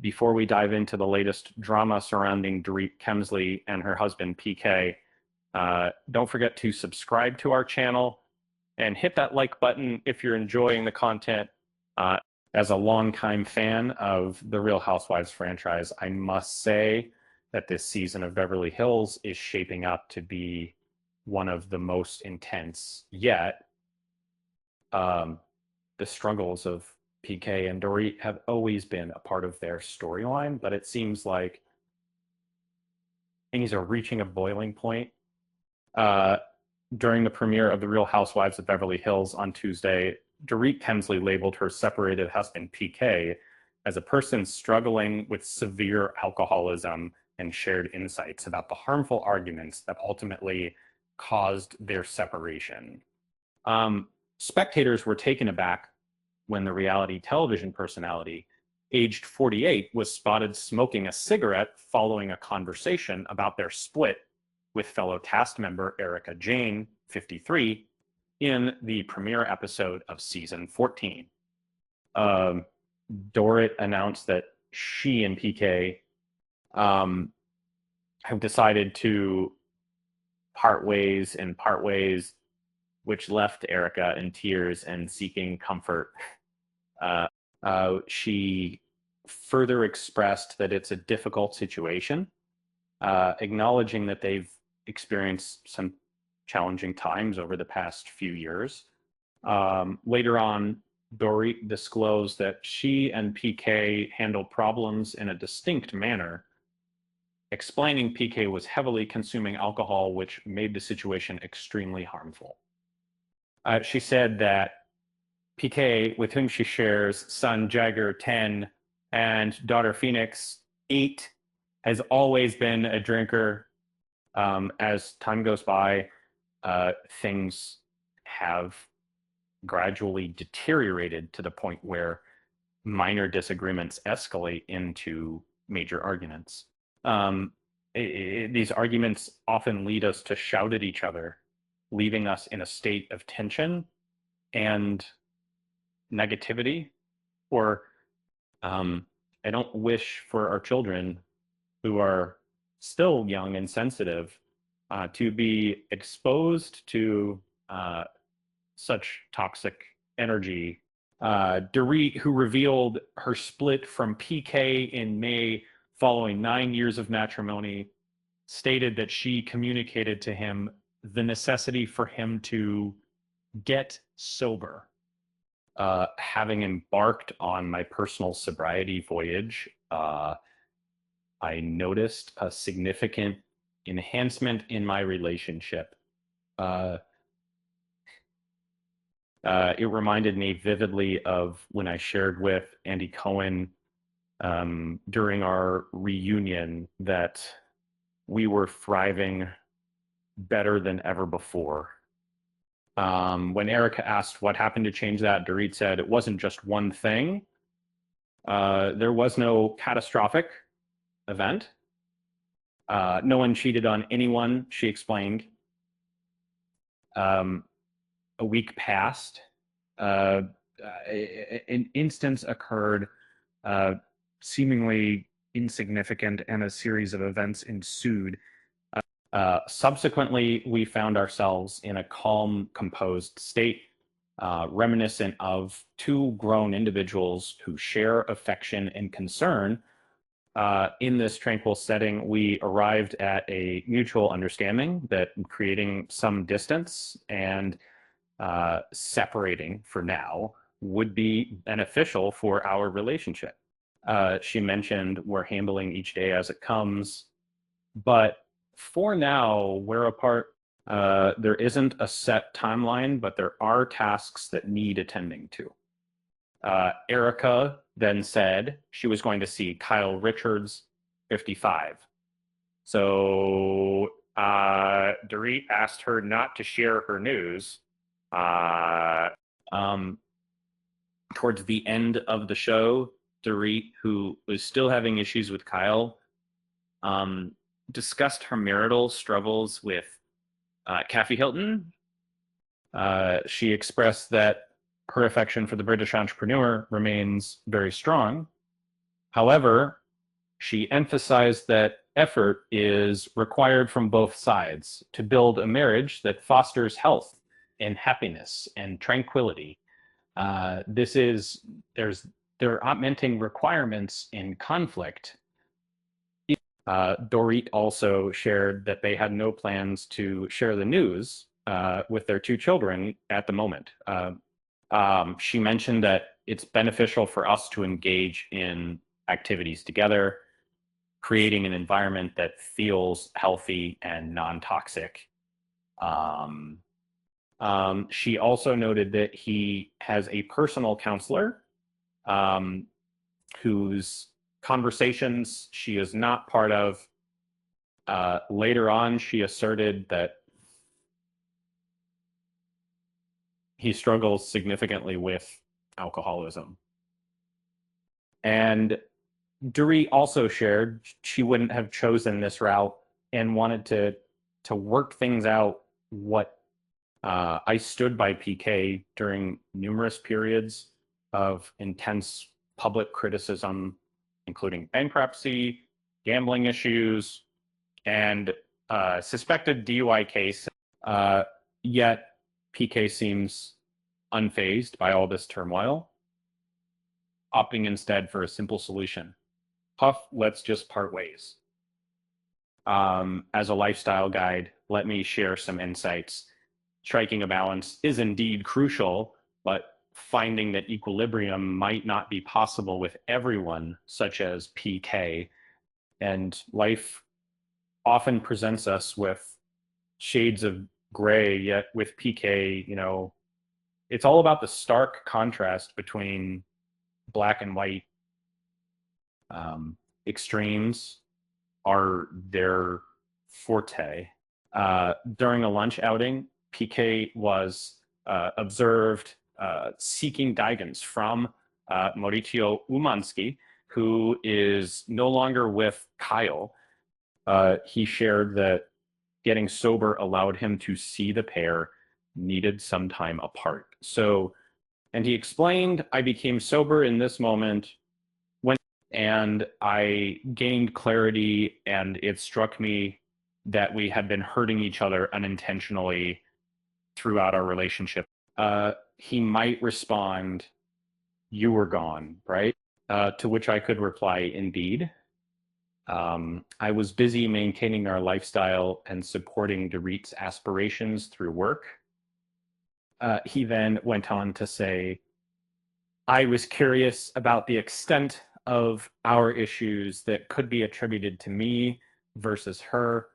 Before we dive into the latest drama surrounding Dorit Kemsley and her husband PK, don't forget to subscribe to our channel and hit that like button if you're enjoying the content. As a longtime fan of the Real Housewives franchise, I must say that this season of Beverly Hills is shaping up to be one of the most intense yet. The struggles of PK and Dorit have always been a part of their storyline, but it seems like things are reaching a boiling point. Uh, During the premiere of The Real Housewives of Beverly Hills on Tuesday, Dorit Kemsley labeled her separated husband PK as a person struggling with severe alcoholism and shared insights about the harmful arguments that ultimately caused their separation. Spectators were taken aback when the reality television personality, aged 48, was spotted smoking a cigarette following a conversation about their split with fellow cast member Erica Jane, 53, in the premiere episode of season 14. Dorit announced that she and PK have decided to part ways, which left Erica in tears and seeking comfort. She further expressed that it's a difficult situation, acknowledging that they've experienced some challenging times over the past few years. Later on, Dorit disclosed that she and PK handled problems in a distinct manner, explaining PK was heavily consuming alcohol, which made the situation extremely harmful. She said that PK, with whom she shares son Jagger, 10, and daughter Phoenix, 8, has always been a drinker. As time goes by, things have gradually deteriorated to the point where minor disagreements escalate into major arguments. These arguments often lead us to shout at each other, leaving us in a state of tension and negativity. Or I don't wish for our children, who are still young and sensitive, to be exposed to such toxic energy. Dorit, who revealed her split from PK in May following 9 years of matrimony, stated that she communicated to him the necessity for him to get sober. Having embarked on my personal sobriety voyage, I noticed a significant enhancement in my relationship. It reminded me vividly of when I shared with Andy Cohen during our reunion that we were thriving better than ever before. When Erica asked what happened to change that, Dorit said it wasn't just one thing. There was no catastrophic event. No one cheated on anyone, she explained. A week passed. An instance occurred, seemingly insignificant, and a series of events ensued. Subsequently, we found ourselves in a calm, composed state, reminiscent of two grown individuals who share affection and concern. In this tranquil setting, we arrived at a mutual understanding that creating some distance and separating for now would be beneficial for our relationship. She mentioned we're handling each day as it comes, but for now, we're apart. There isn't a set timeline, but there are tasks that need attending to. Erica then said she was going to see Kyle Richards, 55. So Dorit asked her not to share her news. Towards the end of the show, Dorit, who was still having issues with Kyle, discussed her marital struggles with Kathy Hilton. She expressed that her affection for the British entrepreneur remains very strong. However, she emphasized that effort is required from both sides to build a marriage that fosters health and happiness and tranquility. This is there's They're augmenting requirements in conflict. Dorit also shared that they had no plans to share the news with their two children at the moment. She mentioned that it's beneficial for us to engage in activities together, creating an environment that feels healthy and non-toxic. Um, she also noted that he has a personal counselor um, whose conversations she is not part of. Later on, she asserted that he struggles significantly with alcoholism. And Dorit also shared she wouldn't have chosen this route and wanted to work things out. What I stood by PK during numerous periods of intense public criticism, including bankruptcy, gambling issues, and suspected DUI case. Uh, Yet PK seems unfazed by all this turmoil, opting instead for a simple solution. Huff, let's just part ways. As a lifestyle guide, let me share some insights. Striking a balance is indeed crucial, but finding that equilibrium might not be possible with everyone, such as PK. And life often presents us with shades of gray, yet with PK, it's all about the stark contrast between black and white. Um, Extremes are their forte. During a lunch outing, PK was observed seeking guidance from Mauricio Umansky, who is no longer with Kyle. He shared that getting sober allowed him to see the pair needed some time apart. And he explained, I became sober in this moment and I gained clarity, and it struck me that we had been hurting each other unintentionally throughout our relationship. He might respond, you were gone, right? To which I could reply, indeed. I was busy maintaining our lifestyle and supporting Dorit's aspirations through work. He then went on to say, I was curious about the extent of our issues that could be attributed to me versus her,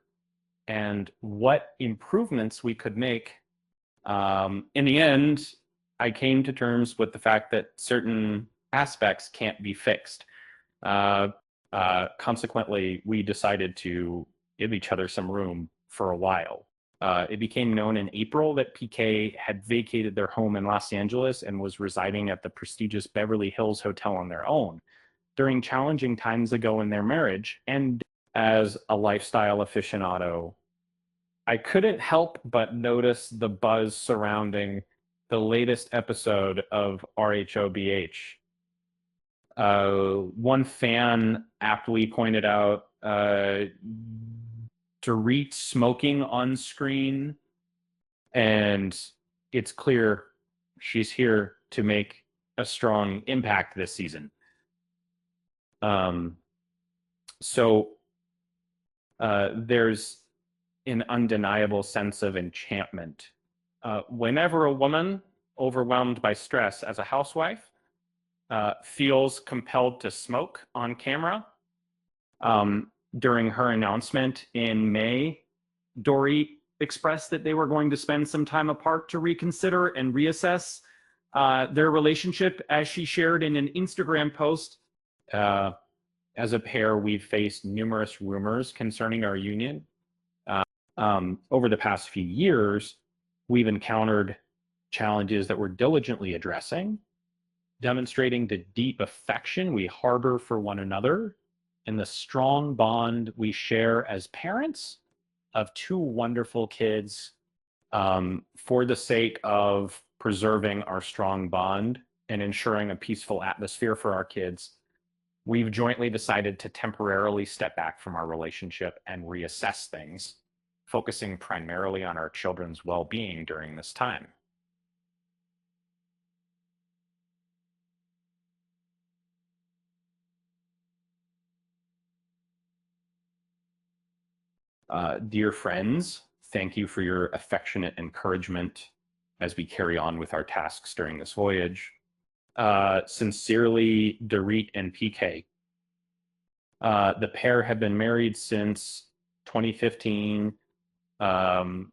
and what improvements we could make. In the end, I came to terms with the fact that certain aspects can't be fixed. Uh, Consequently, we decided to give each other some room for a while. It became known in April that PK had vacated their home in Los Angeles and was residing at the prestigious Beverly Hills Hotel on their own. During challenging times ago in their marriage, and as a lifestyle aficionado, I couldn't help but notice the buzz surrounding the latest episode of RHOBH. One fan aptly pointed out Dorit smoking on screen, and it's clear she's here to make a strong impact this season. Um, so there's an undeniable sense of enchantment. Whenever a woman overwhelmed by stress as a housewife feels compelled to smoke on camera, during her announcement in May, Dorit expressed that they were going to spend some time apart to reconsider and reassess their relationship, as she shared in an Instagram post. As a pair, we've faced numerous rumors concerning our union. Over the past few years, we've encountered challenges that we're diligently addressing, demonstrating the deep affection we harbor for one another and the strong bond we share as parents of two wonderful kids. For the sake of preserving our strong bond and ensuring a peaceful atmosphere for our kids, We've jointly decided to temporarily step back from our relationship and reassess things, focusing primarily on our children's well-being during this time. Dear friends, thank you for your affectionate encouragement as we carry on with our tasks during this voyage. Sincerely, Dorit and PK. The pair have been married since 2015. Um,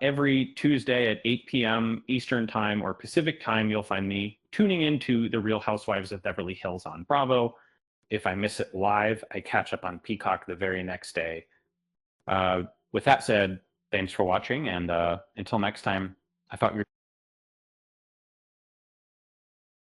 every Tuesday at 8 p.m. Eastern Time or Pacific Time, you'll find me tuning into The Real Housewives of Beverly Hills on Bravo. If I miss it live, I catch up on Peacock the very next day. With that said, thanks for watching, and until next time, I thought you were